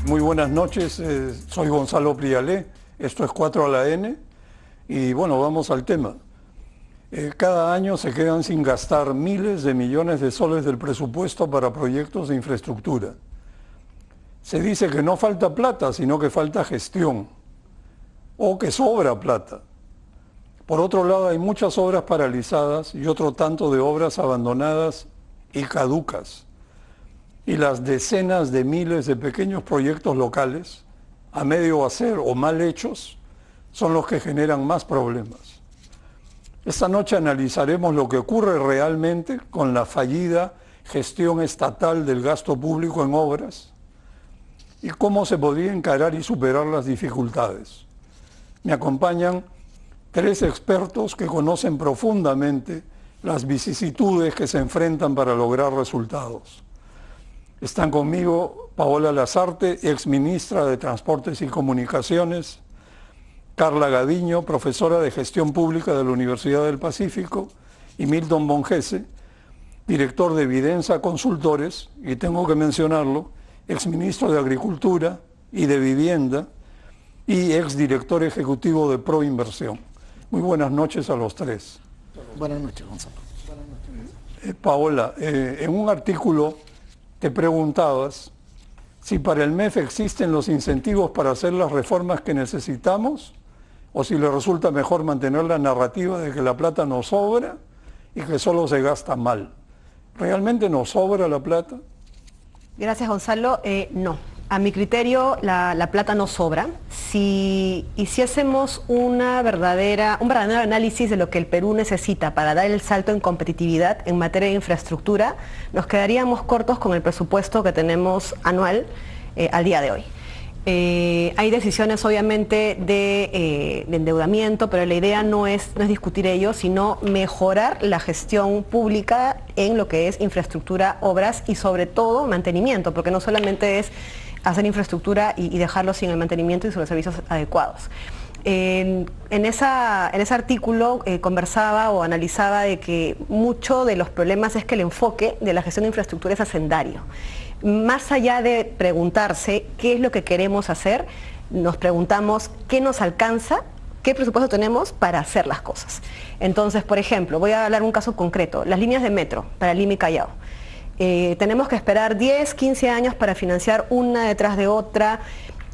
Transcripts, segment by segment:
Muy buenas noches, soy Gonzalo Prialé, esto es 4 a la N y bueno, vamos al tema. Cada año se quedan sin gastar miles de millones de soles del presupuesto para proyectos de infraestructura. Se dice que no falta plata, sino que falta gestión o que sobra plata. Por otro lado, hay muchas obras paralizadas y otro tanto de obras abandonadas y caducas. Y las decenas de miles de pequeños proyectos locales, a medio hacer o mal hechos, son los que generan más problemas. Esta noche analizaremos lo que ocurre realmente con la fallida gestión estatal del gasto público en obras y cómo se podría encarar y superar las dificultades. Me acompañan 3 expertos que conocen profundamente las vicisitudes que se enfrentan para lograr resultados. Están conmigo Paola Lasarte, exministra de Transportes y Comunicaciones, Carla Gadiño, profesora de Gestión Pública de la Universidad del Pacífico, y Milton Bongese, director de Vidensa Consultores, y tengo que mencionarlo, exministro de Agricultura y de Vivienda y exdirector ejecutivo de Proinversión. Muy buenas noches a los 3. Buenas noches, Gonzalo. Paola, en un artículo te preguntabas si para el MEF existen los incentivos para hacer las reformas que necesitamos o si le resulta mejor mantener la narrativa de que la plata nos sobra y que solo se gasta mal. ¿Realmente nos sobra la plata? Gracias, Gonzalo. No, a mi criterio la plata no sobra. Si hiciésemos un verdadero análisis de lo que el Perú necesita para dar el salto en competitividad en materia de infraestructura, nos quedaríamos cortos con el presupuesto que tenemos anual al día de hoy. Hay decisiones obviamente de endeudamiento, pero la idea no es discutir ello, sino mejorar la gestión pública en lo que es infraestructura, obras y sobre todo mantenimiento, porque no solamente es hacer infraestructura y dejarlo sin el mantenimiento y sin los servicios adecuados. En ese artículo conversaba o analizaba de que mucho de los problemas es que el enfoque de la gestión de infraestructura es hacendario. Más allá de preguntarse qué es lo que queremos hacer, nos preguntamos qué nos alcanza, qué presupuesto tenemos para hacer las cosas. Entonces, por ejemplo, voy a hablar de un caso concreto, las líneas de metro para Lima y Callao. Tenemos que esperar 10, 15 años para financiar una detrás de otra,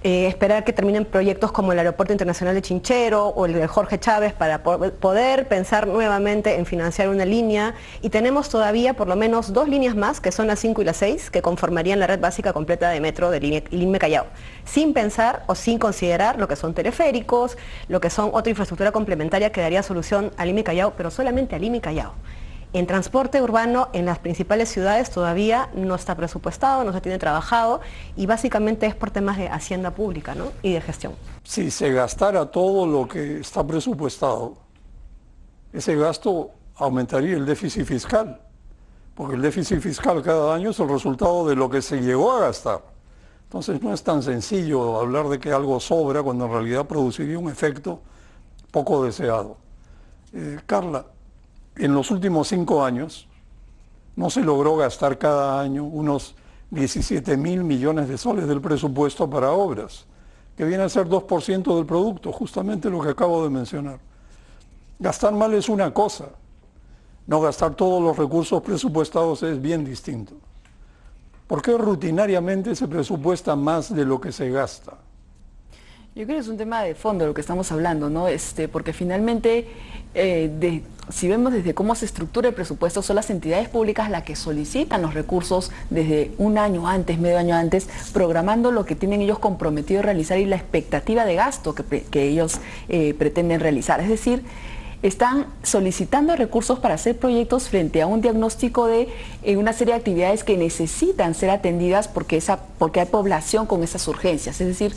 esperar que terminen proyectos como el Aeropuerto Internacional de Chinchero o el de Jorge Chávez para poder pensar nuevamente en financiar una línea, y tenemos todavía por lo menos 2 líneas más, que son las 5 y las 6, que conformarían la red básica completa de metro de Lima y Callao, sin pensar o sin considerar lo que son teleféricos, lo que son otra infraestructura complementaria que daría solución a Lima y Callao, pero solamente a Lima y Callao. En transporte urbano en las principales ciudades todavía no está presupuestado, no se tiene trabajado y básicamente es por temas de hacienda pública, ¿no?, y de gestión. Si se gastara todo lo que está presupuestado, ese gasto aumentaría el déficit fiscal, porque el déficit fiscal cada año es el resultado de lo que se llegó a gastar. Entonces no es tan sencillo hablar de que algo sobra cuando en realidad produciría un efecto poco deseado. Carla, en los últimos 5 años no se logró gastar cada año unos 17.000 millones de soles del presupuesto para obras, que viene a ser 2% del producto, justamente lo que acabo de mencionar. Gastar mal es una cosa, no gastar todos los recursos presupuestados es bien distinto. ¿Por qué rutinariamente se presupuesta más de lo que se gasta? Yo creo que es un tema de fondo lo que estamos hablando, ¿no? Porque finalmente, si vemos desde cómo se estructura el presupuesto, son las entidades públicas las que solicitan los recursos desde un año antes, medio año antes, programando lo que tienen ellos comprometido a realizar y la expectativa de gasto que ellos pretenden realizar. Es decir, están solicitando recursos para hacer proyectos frente a un diagnóstico de una serie de actividades que necesitan ser atendidas porque hay población con esas urgencias. Es decir,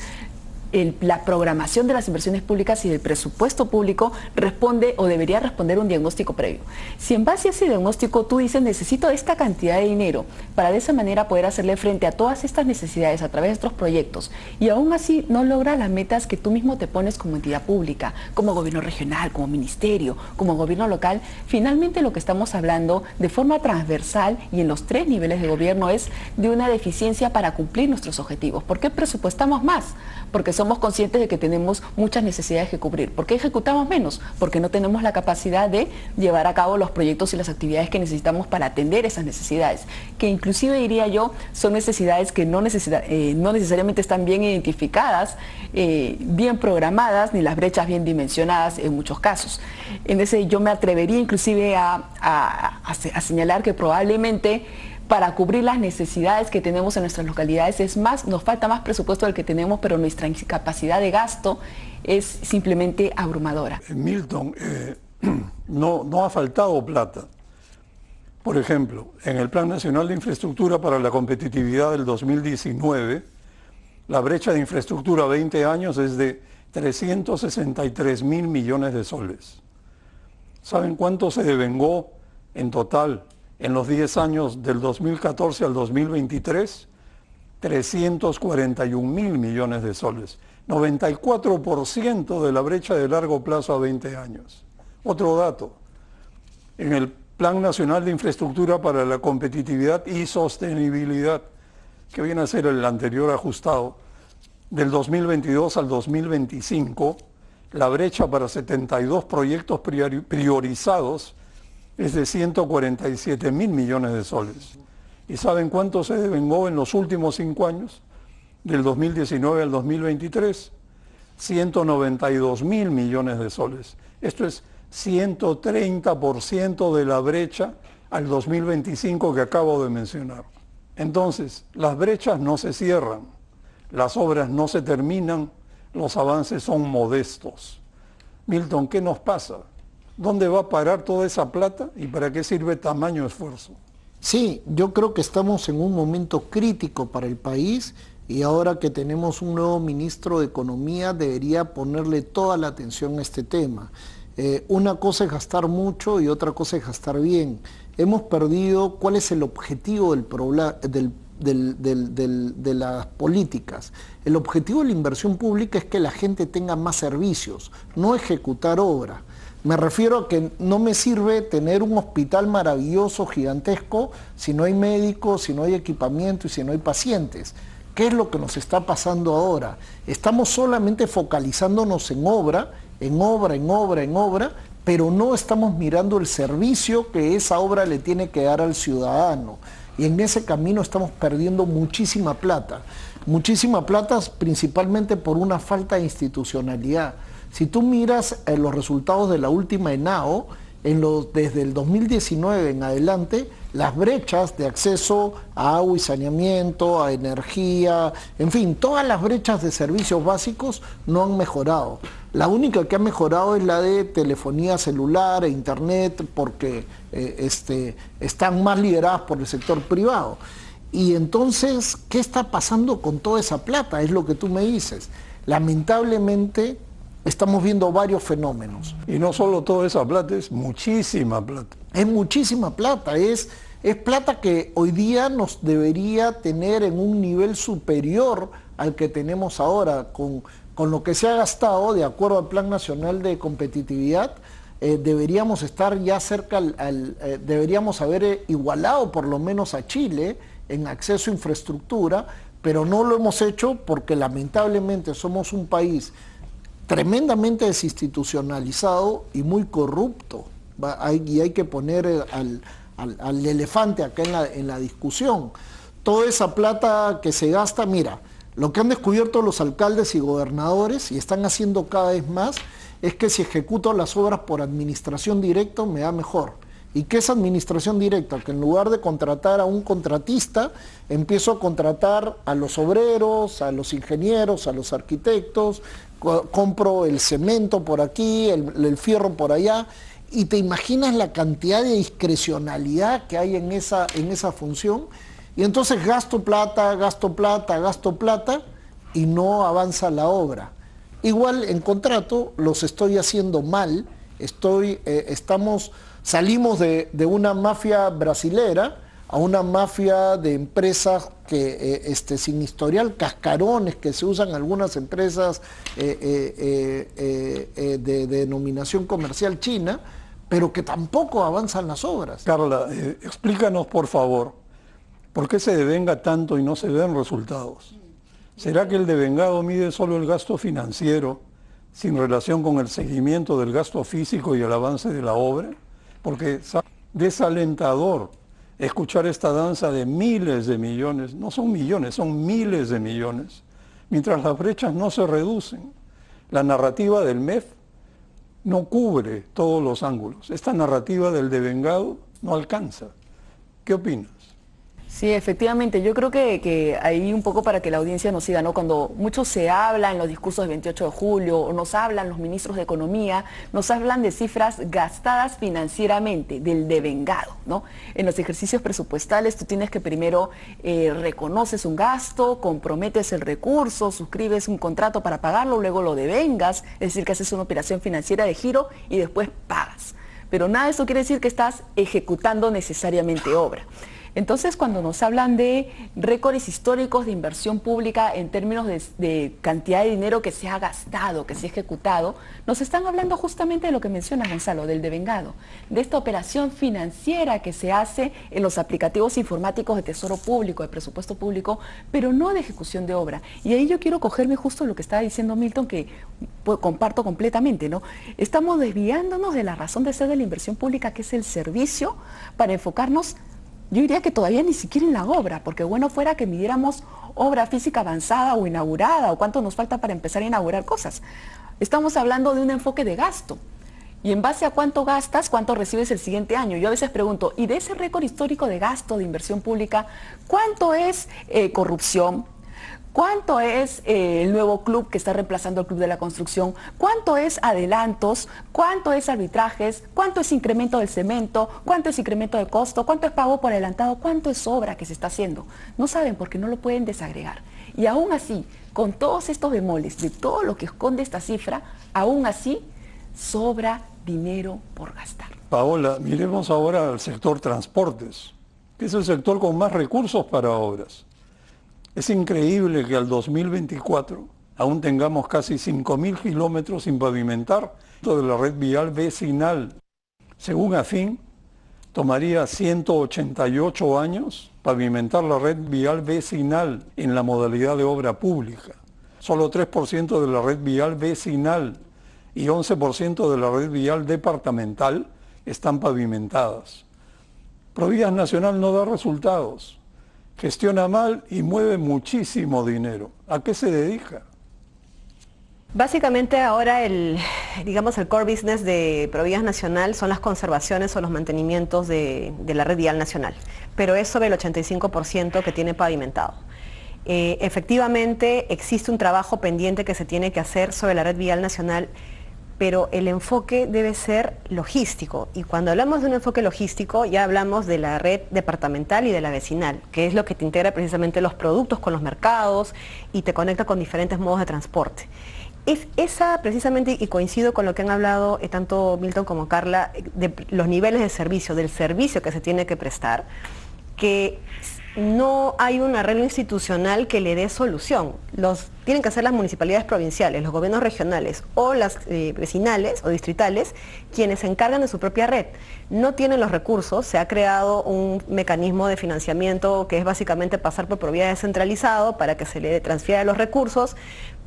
la programación de las inversiones públicas y del presupuesto público responde o debería responder un diagnóstico previo. Si en base a ese diagnóstico tú dices necesito esta cantidad de dinero para de esa manera poder hacerle frente a todas estas necesidades a través de estos proyectos y aún así no logras las metas que tú mismo te pones como entidad pública, como gobierno regional, como ministerio, como gobierno local, finalmente lo que estamos hablando de forma transversal y en los 3 niveles de gobierno es de una deficiencia para cumplir nuestros objetivos. ¿Por qué presupuestamos más? Porque somos conscientes de que tenemos muchas necesidades que cubrir. ¿Por qué ejecutamos menos? Porque no tenemos la capacidad de llevar a cabo los proyectos y las actividades que necesitamos para atender esas necesidades, que inclusive diría yo son necesidades que no necesariamente están bien identificadas, bien programadas, ni las brechas bien dimensionadas en muchos casos. En ese yo me atrevería inclusive a señalar que probablemente para cubrir las necesidades que tenemos en nuestras localidades nos falta más presupuesto del que tenemos, pero nuestra incapacidad de gasto es simplemente abrumadora. Milton, no ha faltado plata. Por ejemplo, en el Plan Nacional de Infraestructura para la Competitividad del 2019, la brecha de infraestructura a 20 años es de 363.000 millones de soles. ¿Saben cuánto se devengó en total en los 10 años del 2014 al 2023? 341.000 millones de soles. 94% de la brecha de largo plazo a 20 años. Otro dato, en el Plan Nacional de Infraestructura para la Competitividad y Sostenibilidad, que viene a ser el anterior ajustado, del 2022 al 2025, la brecha para 72 proyectos priorizados es de 147.000 millones de soles. ¿Y saben cuánto se devengó en los últimos 5 años? Del 2019 al 2023, 192.000 millones de soles. Esto es 130% de la brecha al 2025 que acabo de mencionar. Entonces, las brechas no se cierran, las obras no se terminan, los avances son modestos. Milton, ¿qué nos pasa? ¿Dónde va a parar toda esa plata y para qué sirve tamaño esfuerzo? Sí, yo creo que estamos en un momento crítico para el país y ahora que tenemos un nuevo ministro de Economía debería ponerle toda la atención a este tema. Una cosa es gastar mucho y otra cosa es gastar bien. Hemos perdido cuál es el objetivo de las políticas. El objetivo de la inversión pública es que la gente tenga más servicios, no ejecutar obra. Me refiero a que no me sirve tener un hospital maravilloso, gigantesco, si no hay médicos, si no hay equipamiento y si no hay pacientes. ¿Qué es lo que nos está pasando ahora? Estamos solamente focalizándonos en obra, pero no estamos mirando el servicio que esa obra le tiene que dar al ciudadano. Y en ese camino estamos perdiendo muchísima plata principalmente por una falta de institucionalidad. Si tú miras los resultados de la última ENAO, desde el 2019 en adelante, las brechas de acceso a agua y saneamiento, a energía, en fin, todas las brechas de servicios básicos no han mejorado. La única que ha mejorado es la de telefonía celular e internet, porque están más lideradas por el sector privado. Y entonces, ¿qué está pasando con toda esa plata? Es lo que tú me dices. Lamentablemente, estamos viendo varios fenómenos. Y no solo toda esa plata, es muchísima plata. Es muchísima plata, es plata que hoy día nos debería tener en un nivel superior al que tenemos ahora. Con lo que se ha gastado, de acuerdo al Plan Nacional de Competitividad, deberíamos estar ya cerca, deberíamos haber igualado por lo menos a Chile en acceso a infraestructura, pero no lo hemos hecho porque lamentablemente somos un país tremendamente desinstitucionalizado y muy corrupto. Y hay que poner al elefante acá en la discusión. Toda esa plata que se gasta, mira, lo que han descubierto los alcaldes y gobernadores, y están haciendo cada vez más, es que si ejecuto las obras por administración directa me da mejor. ¿Y qué es administración directa? Que en lugar de contratar a un contratista, empiezo a contratar a los obreros, a los ingenieros, a los arquitectos, compro el cemento por aquí, el fierro por allá, y te imaginas la cantidad de discrecionalidad que hay en esa función, y entonces gasto plata, y no avanza la obra. Igual en contrato los estoy haciendo mal, salimos de una mafia brasilera a una mafia de empresas que sin historial, cascarones que se usan algunas empresas de denominación comercial china, pero que tampoco avanzan las obras. Carla, explícanos por favor, ¿por qué se devenga tanto y no se ven resultados? ¿Será que el devengado mide solo el gasto financiero sin relación con el seguimiento del gasto físico y el avance de la obra? Porque es desalentador escuchar esta danza de miles de millones, no son millones, son miles de millones, mientras las brechas no se reducen. La narrativa del MEF no cubre todos los ángulos. Esta narrativa del devengado no alcanza. ¿Qué opinas? Sí, efectivamente, yo creo que ahí un poco para que la audiencia nos siga, ¿no? Cuando mucho se habla en los discursos del 28 de julio, o nos hablan los ministros de Economía, nos hablan de cifras gastadas financieramente, del devengado, ¿no? En los ejercicios presupuestales tú tienes que primero reconoces un gasto, comprometes el recurso, suscribes un contrato para pagarlo, luego lo devengas, es decir, que haces una operación financiera de giro y después pagas. Pero nada de eso quiere decir que estás ejecutando necesariamente obra. Entonces, cuando nos hablan de récords históricos de inversión pública en términos de cantidad de dinero que se ha gastado, que se ha ejecutado, nos están hablando justamente de lo que menciona Gonzalo, del devengado, de esta operación financiera que se hace en los aplicativos informáticos de Tesoro Público, de presupuesto público, pero no de ejecución de obra. Y ahí yo quiero cogerme justo lo que estaba diciendo Milton, que comparto completamente, ¿no? Estamos desviándonos de la razón de ser de la inversión pública, que es el servicio, para enfocarnos. Yo diría que todavía ni siquiera en la obra, porque bueno fuera que midiéramos obra física avanzada o inaugurada, o cuánto nos falta para empezar a inaugurar cosas. Estamos hablando de un enfoque de gasto. Y en base a cuánto gastas, cuánto recibes el siguiente año. Yo a veces pregunto, ¿y de ese récord histórico de gasto de inversión pública, cuánto es corrupción? ¿Cuánto es el nuevo club que está reemplazando al Club de la Construcción? ¿Cuánto es adelantos? ¿Cuánto es arbitrajes? ¿Cuánto es incremento del cemento? ¿Cuánto es incremento de costo? ¿Cuánto es pago por adelantado? ¿Cuánto es obra que se está haciendo? No saben porque no lo pueden desagregar. Y aún así, con todos estos bemoles de todo lo que esconde esta cifra, aún así sobra dinero por gastar. Paola, miremos ahora al sector transportes, que es el sector con más recursos para obras. Es increíble que al 2024 aún tengamos casi 5.000 kilómetros sin pavimentar de la red vial vecinal. Según AFIN, tomaría 188 años pavimentar la red vial vecinal en la modalidad de obra pública. Solo 3% de la red vial vecinal y 11% de la red vial departamental están pavimentadas. Provías Nacional no da resultados. Gestiona mal y mueve muchísimo dinero. ¿A qué se dedica? Básicamente ahora el core business de Provías Nacional son las conservaciones o los mantenimientos de la red vial nacional, pero es sobre el 85% que tiene pavimentado. Efectivamente existe un trabajo pendiente que se tiene que hacer sobre la red vial nacional, pero el enfoque debe ser logístico. Y cuando hablamos de un enfoque logístico, ya hablamos de la red departamental y de la vecinal, que es lo que te integra precisamente los productos con los mercados y te conecta con diferentes modos de transporte. Es esa precisamente, y coincido con lo que han hablado tanto Milton como Carla, de los niveles de servicio, del servicio que se tiene que prestar, que no hay un arreglo institucional que le dé solución. Tienen que ser las municipalidades provinciales, los gobiernos regionales o las vecinales o distritales quienes se encargan de su propia red. No tienen los recursos, se ha creado un mecanismo de financiamiento que es básicamente pasar por vía descentralizado para que se le transfiera los recursos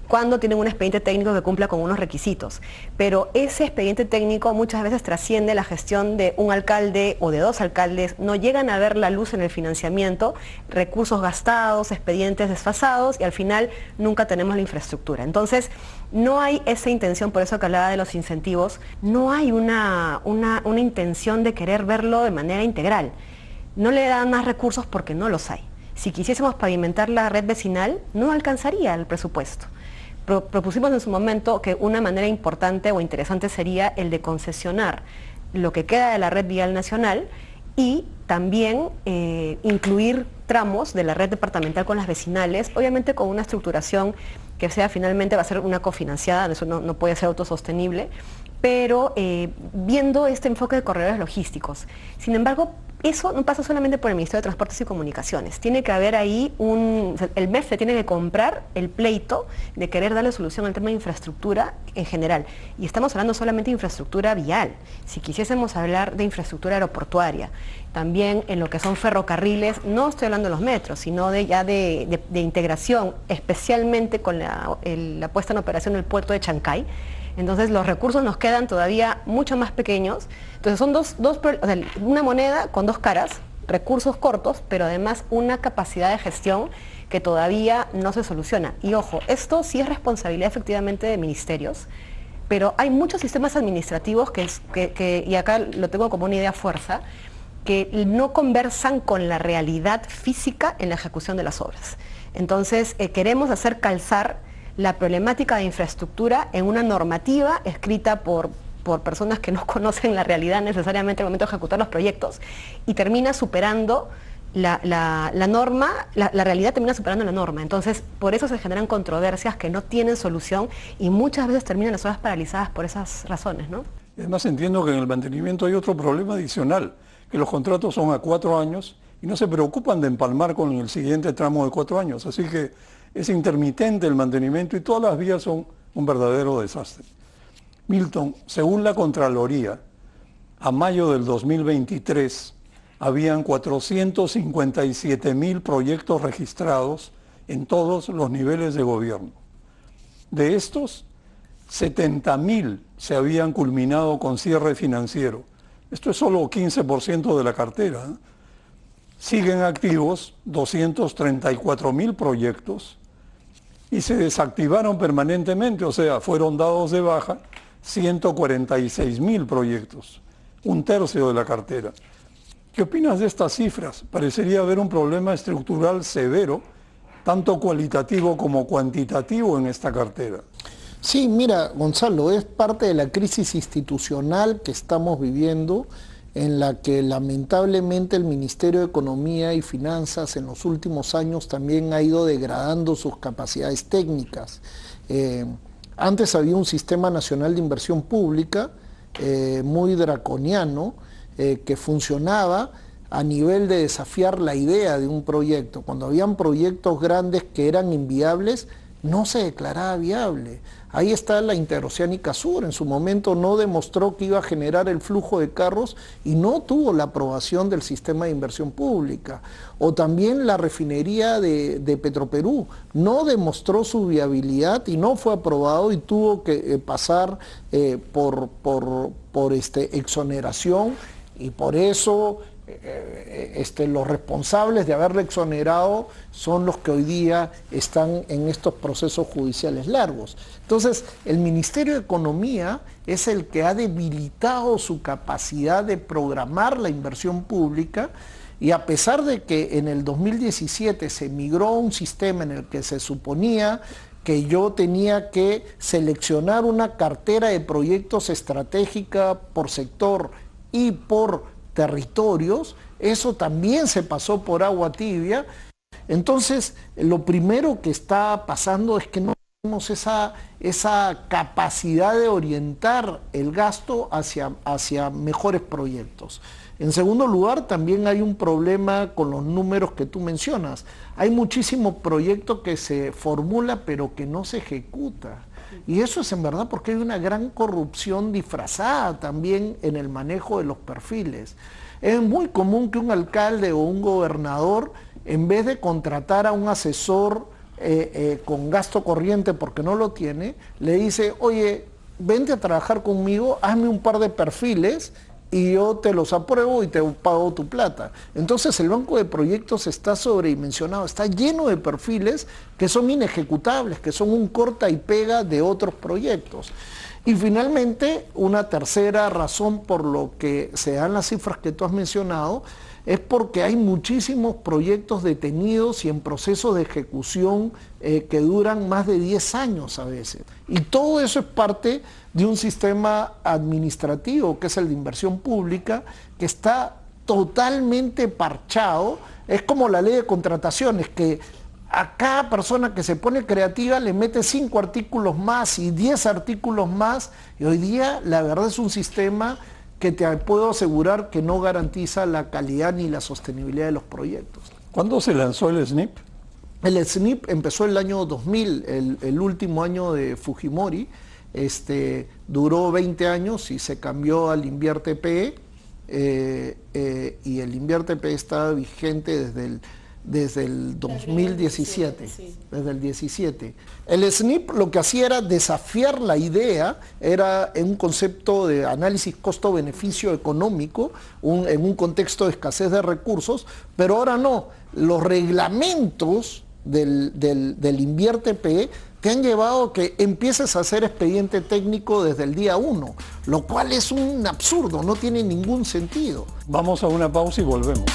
cuando tienen un expediente técnico que cumpla con unos requisitos. Pero ese expediente técnico muchas veces trasciende la gestión de un alcalde o de dos alcaldes, no llegan a ver la luz en el financiamiento, recursos gastados, expedientes desfasados y al final nunca tenemos la infraestructura. Entonces, no hay esa intención, por eso que hablaba de los incentivos, no hay una intención de querer verlo de manera integral. No le dan más recursos porque no los hay. Si quisiésemos pavimentar la red vecinal, no alcanzaría el presupuesto. Propusimos en su momento que una manera importante o interesante sería el de concesionar lo que queda de la red vial nacional y también incluir tramos de la red departamental con las vecinales, obviamente con una estructuración que sea finalmente va a ser una cofinanciada, eso no puede ser autosostenible, pero viendo este enfoque de corredores logísticos. Sin embargo, eso no pasa solamente por el Ministerio de Transportes y Comunicaciones. Tiene que haber ahí el MEF tiene que comprar el pleito de querer darle solución al tema de infraestructura en general. Y estamos hablando solamente de infraestructura vial. Si quisiésemos hablar de infraestructura aeroportuaria, también en lo que son ferrocarriles, no estoy hablando de los metros, sino de integración, especialmente con la puesta en operación del puerto de Chancay. Entonces los recursos nos quedan todavía mucho más pequeños. Entonces son una moneda con dos caras, recursos cortos, pero además una capacidad de gestión que todavía no se soluciona. Y ojo, esto sí es responsabilidad efectivamente de ministerios, pero hay muchos sistemas administrativos y acá lo tengo como una idea fuerza, que no conversan con la realidad física en la ejecución de las obras. Entonces queremos hacer calzar la problemática de infraestructura en una normativa escrita por personas que no conocen la realidad necesariamente al momento de ejecutar los proyectos y termina superando la norma, la realidad termina superando la norma. Entonces, por eso se generan controversias que no tienen solución y muchas veces terminan las obras paralizadas por esas razones, ¿no? Además entiendo que en el mantenimiento hay otro problema adicional, que los contratos son a 4 años y no se preocupan de empalmar con el siguiente tramo de 4 años. Así que es intermitente el mantenimiento y todas las vías son un verdadero desastre. Milton, según la Contraloría, a mayo del 2023 habían 457.000 proyectos registrados en todos los niveles de gobierno. De estos, 70.000 se habían culminado con cierre financiero. Esto es solo 15% de la cartera, ¿eh? Siguen activos 234.000 proyectos y se desactivaron permanentemente, o sea, fueron dados de baja 146.000 proyectos, un tercio de la cartera. ¿Qué opinas de estas cifras? Parecería haber un problema estructural severo, tanto cualitativo como cuantitativo en esta cartera. Sí, mira, Gonzalo, es parte de la crisis institucional que estamos viviendo, en la que lamentablemente el Ministerio de Economía y Finanzas en los últimos años también ha ido degradando sus capacidades técnicas. Antes había un Sistema Nacional de Inversión Pública muy draconiano, que funcionaba a nivel de desafiar la idea de un proyecto. Cuando habían proyectos grandes que eran inviables, no se declaraba viable. Ahí está la Interoceánica Sur, en su momento no demostró que iba a generar el flujo de carros y no tuvo la aprobación del sistema de inversión pública. O también la refinería de Petroperú, no demostró su viabilidad y no fue aprobado y tuvo que pasar por exoneración, y por eso los responsables de haberle exonerado son los que hoy día están en estos procesos judiciales largos. Entonces, el Ministerio de Economía es el que ha debilitado su capacidad de programar la inversión pública, y a pesar de que en el 2017 se migró a un sistema en el que se suponía que yo tenía que seleccionar una cartera de proyectos estratégica por sector y por territorios, eso también se pasó por agua tibia. Entonces, lo primero que está pasando es que no tenemos esa capacidad de orientar el gasto hacia mejores proyectos. En segundo lugar, también hay un problema con los números que tú mencionas. Hay muchísimos proyectos que se formula pero que no se ejecuta. Y eso es en verdad porque hay una gran corrupción disfrazada también en el manejo de los perfiles. Es muy común que un alcalde o un gobernador, en vez de contratar a un asesor con gasto corriente porque no lo tiene, le dice, oye, vente a trabajar conmigo, hazme un par de perfiles y yo te los apruebo y te pago tu plata. Entonces el banco de proyectos está sobredimensionado, está lleno de perfiles que son inejecutables, que son un corta y pega de otros proyectos. Y finalmente, una tercera razón por lo que se dan las cifras que tú has mencionado es porque hay muchísimos proyectos detenidos y en proceso de ejecución que duran más de 10 años a veces. Y todo eso es parte de un sistema administrativo, que es el de inversión pública, que está totalmente parchado. Es como la ley de contrataciones, que a cada persona que se pone creativa le mete 5 artículos más y 10 artículos más, y hoy día la verdad es un sistema que te puedo asegurar que no garantiza la calidad ni la sostenibilidad de los proyectos. ¿Cuándo se lanzó el SNIP? El SNIP empezó el año 2000, el último año de Fujimori, duró 20 años y se cambió al InvierTPE, y el InvierTPE está vigente desde el 2017, desde el 17. El SNIP lo que hacía era desafiar la idea, era en un concepto de análisis costo-beneficio económico, en un contexto de escasez de recursos, pero ahora no. Los reglamentos del InvierTPE te han llevado a que empieces a hacer expediente técnico desde el día 1, lo cual es un absurdo, no tiene ningún sentido. Vamos a una pausa y volvemos.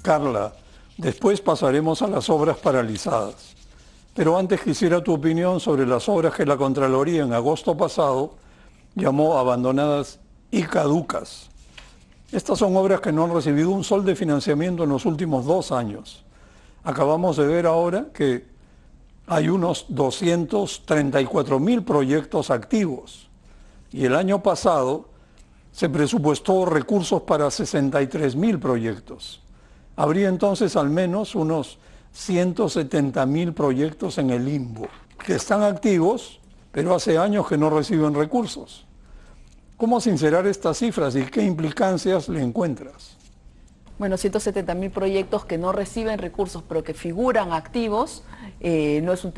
Carla, después pasaremos a las obras paralizadas. Pero antes quisiera tu opinión sobre las obras que la Contraloría en agosto pasado llamó abandonadas y caducas. Estas son obras que no han recibido un sol de financiamiento en los últimos 2 años. Acabamos de ver ahora que hay unos 234.000 proyectos activos y el año pasado se presupuestó recursos para 63.000 proyectos. Habría entonces al menos unos 170.000 proyectos en el limbo, que están activos, pero hace años que no reciben recursos. ¿Cómo sincerar estas cifras y qué implicancias le encuentras? Bueno, 170.000 proyectos que no reciben recursos, pero que figuran activos, no es un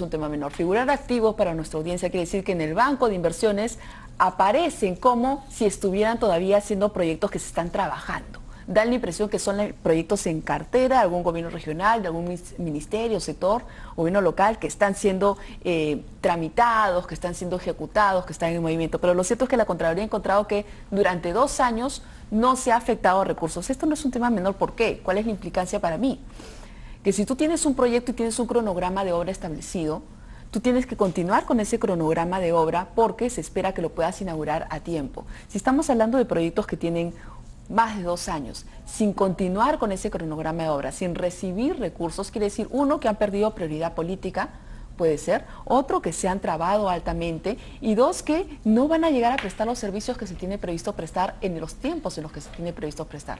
tema menor. Figurar activos para nuestra audiencia quiere decir que en el banco de inversiones aparecen como si estuvieran todavía haciendo proyectos que se están trabajando. Dan la impresión que son proyectos en cartera de algún gobierno regional, de algún ministerio, sector, gobierno local, que están siendo tramitados, que están siendo ejecutados, que están en movimiento. Pero lo cierto es que la Contraloría ha encontrado que durante 2 años no se ha afectado a recursos. Esto no es un tema menor. ¿Por qué? ¿Cuál es la implicancia para mí? Que si tú tienes un proyecto y tienes un cronograma de obra establecido, tú tienes que continuar con ese cronograma de obra porque se espera que lo puedas inaugurar a tiempo. Si estamos hablando de proyectos que tienen más de 2 años, sin continuar con ese cronograma de obra, sin recibir recursos, quiere decir, uno, que han perdido prioridad política, puede ser, otro, que se han trabado altamente, y 2, que no van a llegar a prestar los servicios que se tiene previsto prestar en los tiempos en los que se tiene previsto prestar.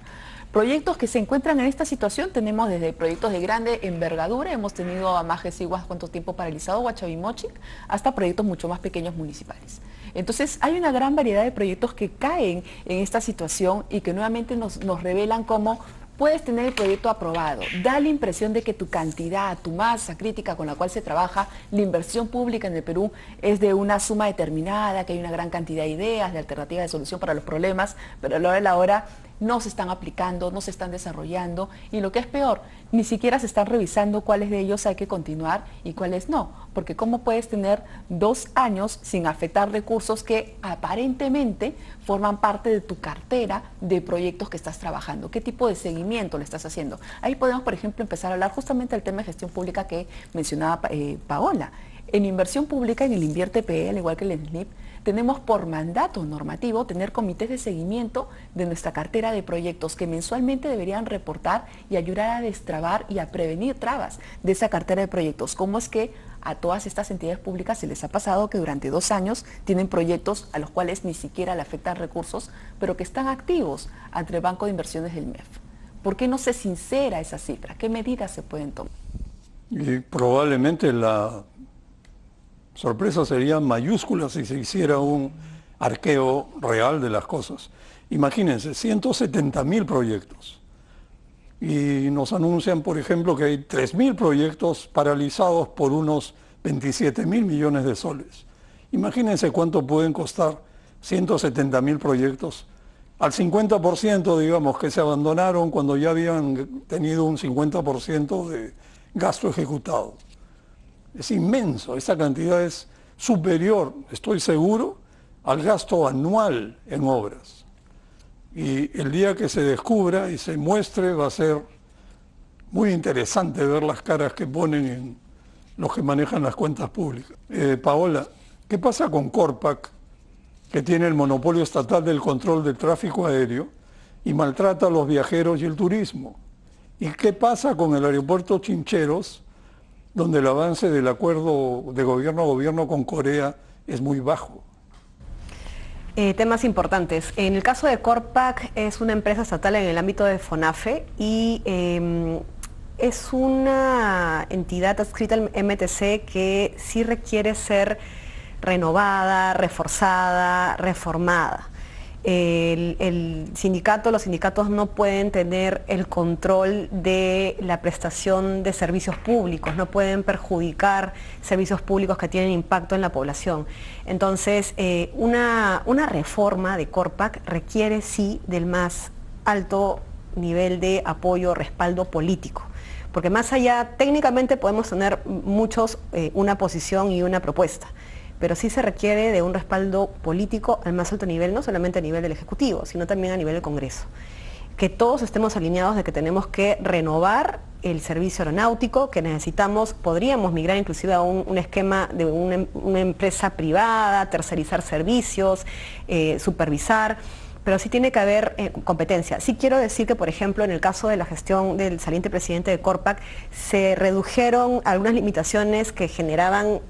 Proyectos que se encuentran en esta situación, tenemos desde proyectos de grande envergadura, hemos tenido a Majes Iguas cuánto tiempo paralizado, Huachavimochic, hasta proyectos mucho más pequeños municipales. Entonces hay una gran variedad de proyectos que caen en esta situación y que nuevamente nos revelan cómo puedes tener el proyecto aprobado, da la impresión de que tu cantidad, tu masa crítica con la cual se trabaja, la inversión pública en el Perú es de una suma determinada, que hay una gran cantidad de ideas, de alternativas de solución para los problemas, pero a la hora de la hora no se están aplicando, no se están desarrollando y lo que es peor, ni siquiera se están revisando cuáles de ellos hay que continuar y cuáles no, porque cómo puedes tener 2 años sin afectar recursos que aparentemente forman parte de tu cartera de proyectos que estás trabajando, qué tipo de seguimiento le estás haciendo. Ahí podemos, por ejemplo, empezar a hablar justamente del tema de gestión pública que mencionaba Paola. En inversión pública, en el InvierTPE, al igual que el SNIP, tenemos por mandato normativo tener comités de seguimiento de nuestra cartera de proyectos que mensualmente deberían reportar y ayudar a destrabar y a prevenir trabas de esa cartera de proyectos. ¿Cómo es que a todas estas entidades públicas se les ha pasado que durante 2 años tienen proyectos a los cuales ni siquiera le afectan recursos, pero que están activos ante el Banco de Inversiones del MEF? ¿Por qué no se sincera esa cifra? ¿Qué medidas se pueden tomar? Y probablemente la sorpresa sería mayúscula si se hiciera un arqueo real de las cosas. Imagínense, 170.000 proyectos. Y nos anuncian, por ejemplo, que hay 3.000 proyectos paralizados por unos 27.000 millones de soles. Imagínense cuánto pueden costar 170.000 proyectos. Al 50%, digamos, que se abandonaron cuando ya habían tenido un 50% de gasto ejecutado. Es inmenso, esa cantidad es superior, estoy seguro, al gasto anual en obras. Y el día que se descubra y se muestre va a ser muy interesante ver las caras que ponen en los que manejan las cuentas públicas. Paola, ¿qué pasa con Corpac que tiene el monopolio estatal del control del tráfico aéreo y maltrata a los viajeros y el turismo. ¿Y qué pasa con el aeropuerto Chincheros, donde el avance del acuerdo de gobierno a gobierno con Corea es muy bajo? Temas importantes. En el caso de Corpac es una empresa estatal en el ámbito de FONAFE y es una entidad adscrita al MTC que sí requiere ser renovada, reforzada, reformada. El sindicato, los sindicatos no pueden tener el control de la prestación de servicios públicos, no pueden perjudicar servicios públicos que tienen impacto en la población. Entonces, una reforma de Corpac requiere sí del más alto nivel de apoyo, respaldo político. Porque más allá, técnicamente podemos tener muchos una posición y una propuesta, pero sí se requiere de un respaldo político al más alto nivel, no solamente a nivel del Ejecutivo, sino también a nivel del Congreso. Que todos estemos alineados de que tenemos que renovar el servicio aeronáutico, que podríamos migrar inclusive a un esquema de una empresa privada, tercerizar servicios, supervisar, pero sí tiene que haber competencia. Sí quiero decir que, por ejemplo, en el caso de la gestión del saliente presidente de Corpac, se redujeron algunas limitaciones que generaban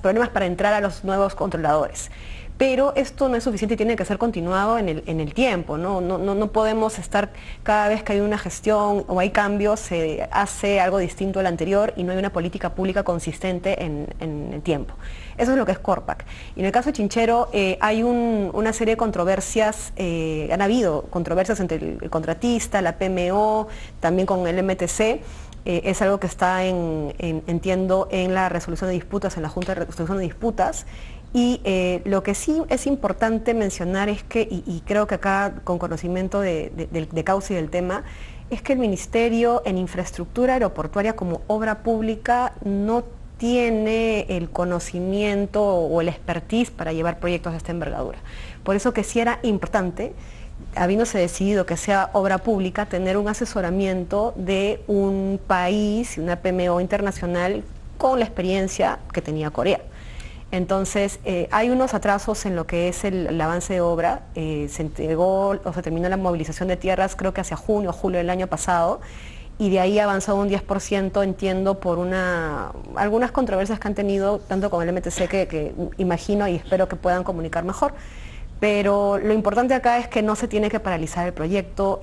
problemas para entrar a los nuevos controladores. Pero esto no es suficiente y tiene que ser continuado en el tiempo, ¿no? No podemos estar cada vez que hay una gestión o hay cambios, se hace algo distinto al anterior y no hay una política pública consistente en el tiempo. Eso es lo que es Corpac. Y en el caso de Chinchero hay una serie de controversias, han habido controversias entre el contratista, la PMO, también con el MTC. Es algo que está, entiendo, en la resolución de disputas, en la Junta de Resolución de Disputas. Y lo que sí es importante mencionar es que, y creo que acá con conocimiento de causa y del tema, es que el Ministerio en Infraestructura Aeroportuaria como obra pública no tiene el conocimiento o el expertise para llevar proyectos de esta envergadura. Por eso que sí era importante, habiéndose decidido que sea obra pública, tener un asesoramiento de un país, una PMO internacional con la experiencia que tenía Corea. Entonces, hay unos atrasos en lo que es el avance de obra. Se entregó o se terminó la movilización de tierras creo que hacia junio o julio del año pasado, y de ahí ha avanzado un 10%, entiendo, por algunas controversias que han tenido, tanto con el MTC que imagino y espero que puedan comunicar mejor. Pero lo importante acá es que no se tiene que paralizar el proyecto.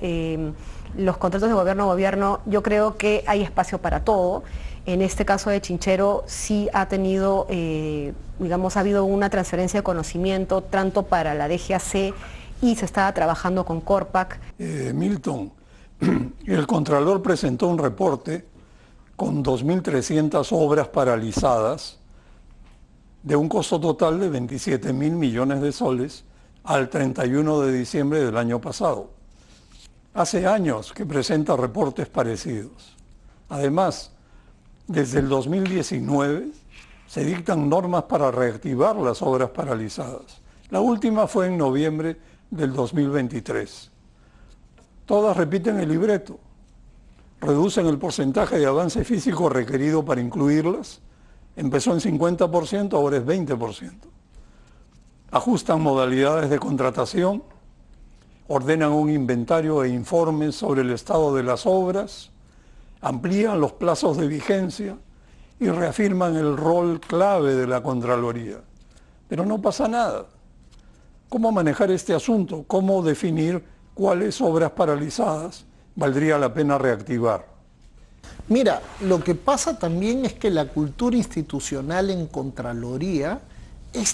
Los contratos de gobierno a gobierno, yo creo que hay espacio para todo. En este caso de Chinchero sí ha tenido, ha habido una transferencia de conocimiento tanto para la DGAC y se estaba trabajando con Corpac. Milton, el Contralor presentó un reporte con 2.300 obras paralizadas de un costo total de 27.000 millones de soles al 31 de diciembre del año pasado. Hace años que presenta reportes parecidos. Además, desde el 2019 se dictan normas para reactivar las obras paralizadas. La última fue en noviembre del 2023. Todas repiten el libreto. Reducen el porcentaje de avance físico requerido para incluirlas. Empezó en 50%, ahora es 20%. Ajustan modalidades de contratación, ordenan un inventario e informes sobre el estado de las obras, amplían los plazos de vigencia y reafirman el rol clave de la Contraloría. Pero no pasa nada. ¿Cómo manejar este asunto? ¿Cómo definir cuáles obras paralizadas valdría la pena reactivar? Mira, lo que pasa también es que la cultura institucional en Contraloría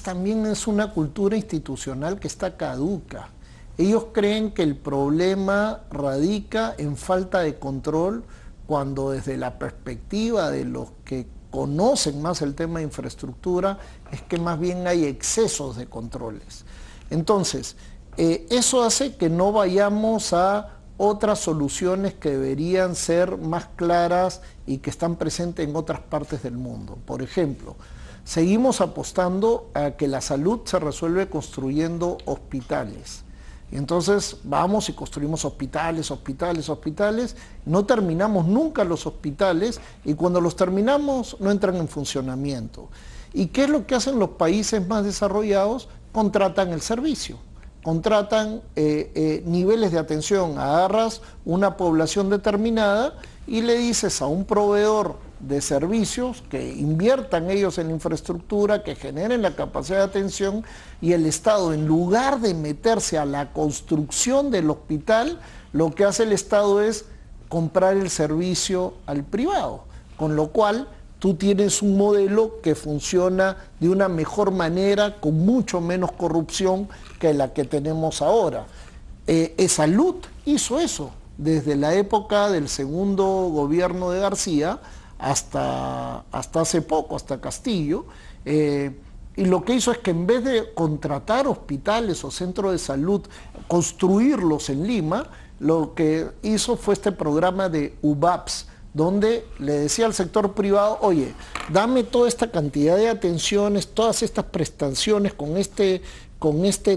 también es una cultura institucional que está caduca. Ellos creen que el problema radica en falta de control, cuando desde la perspectiva de los que conocen más el tema de infraestructura, es que más bien hay excesos de controles. Entonces, eso hace que no vayamos a otras soluciones que deberían ser más claras y que están presentes en otras partes del mundo. Por ejemplo, seguimos apostando a que la salud se resuelve construyendo hospitales. Y entonces vamos y construimos hospitales, no terminamos nunca los hospitales y cuando los terminamos no entran en funcionamiento. ¿Y qué es lo que hacen los países más desarrollados? contratan el servicio, contratan niveles de atención. Agarras una población determinada y le dices a un proveedor de servicios que inviertan ellos en la infraestructura, que generen la capacidad de atención, y el Estado, en lugar de meterse a la construcción del hospital, lo que hace el Estado es comprar el servicio al privado, con lo cual tú tienes un modelo que funciona de una mejor manera, con mucho menos corrupción que la que tenemos ahora. Salud hizo eso desde la época del segundo gobierno de García hasta hace poco, hasta Castillo, y lo que hizo es que en vez de contratar hospitales o centros de salud, construirlos en Lima, lo que hizo fue este programa de UBAPS, donde le decía al sector privado, oye, dame toda esta cantidad de atenciones, todas estas prestaciones con este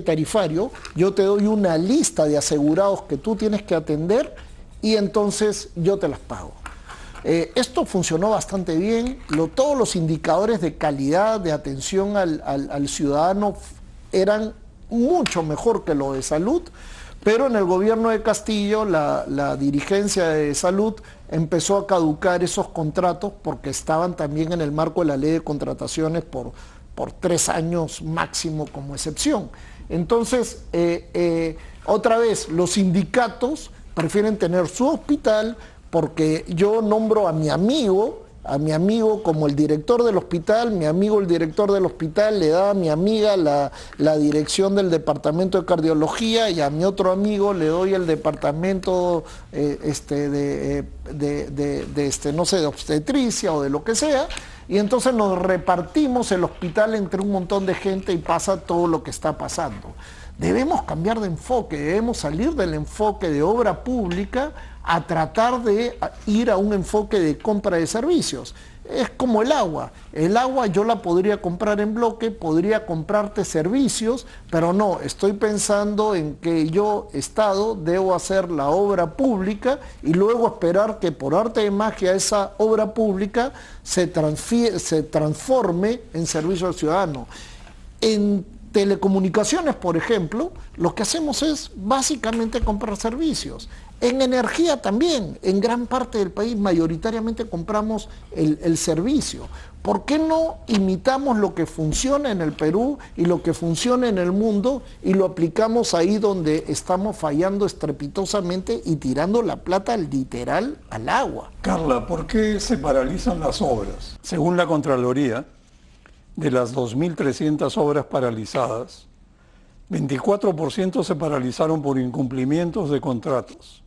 tarifario, yo te doy una lista de asegurados que tú tienes que atender y entonces yo te las pago. Esto funcionó bastante bien, todos los indicadores de calidad de atención al ciudadano eran mucho mejor que lo de salud, pero en el gobierno de Castillo la dirigencia de salud empezó a caducar esos contratos porque estaban también en el marco de la ley de contrataciones por 3 años máximo como excepción. Entonces, otra vez, los sindicatos prefieren tener su hospital, porque yo nombro a mi amigo como el director del hospital, mi amigo el director del hospital le da a mi amiga la dirección del departamento de cardiología, y a mi otro amigo le doy el departamento no sé, de obstetricia o de lo que sea, y entonces nos repartimos el hospital entre un montón de gente y pasa todo lo que está pasando. Debemos cambiar de enfoque, debemos salir del enfoque de obra pública a tratar de ir a un enfoque de compra de servicios. Es como el agua yo la podría comprar en bloque, podría comprarte servicios, pero no, estoy pensando en que yo, Estado, debo hacer la obra pública y luego esperar que por arte de magia esa obra pública se transforme en servicio al ciudadano. En telecomunicaciones, por ejemplo, lo que hacemos es básicamente comprar servicios. En energía también, en gran parte del país mayoritariamente compramos el servicio. ¿Por qué no imitamos lo que funciona en el Perú y lo que funciona en el mundo y lo aplicamos ahí donde estamos fallando estrepitosamente y tirando la plata literal al agua? Carla, ¿por qué se paralizan las obras? Según la Contraloría, de las 2.300 obras paralizadas, 24% se paralizaron por incumplimientos de contratos,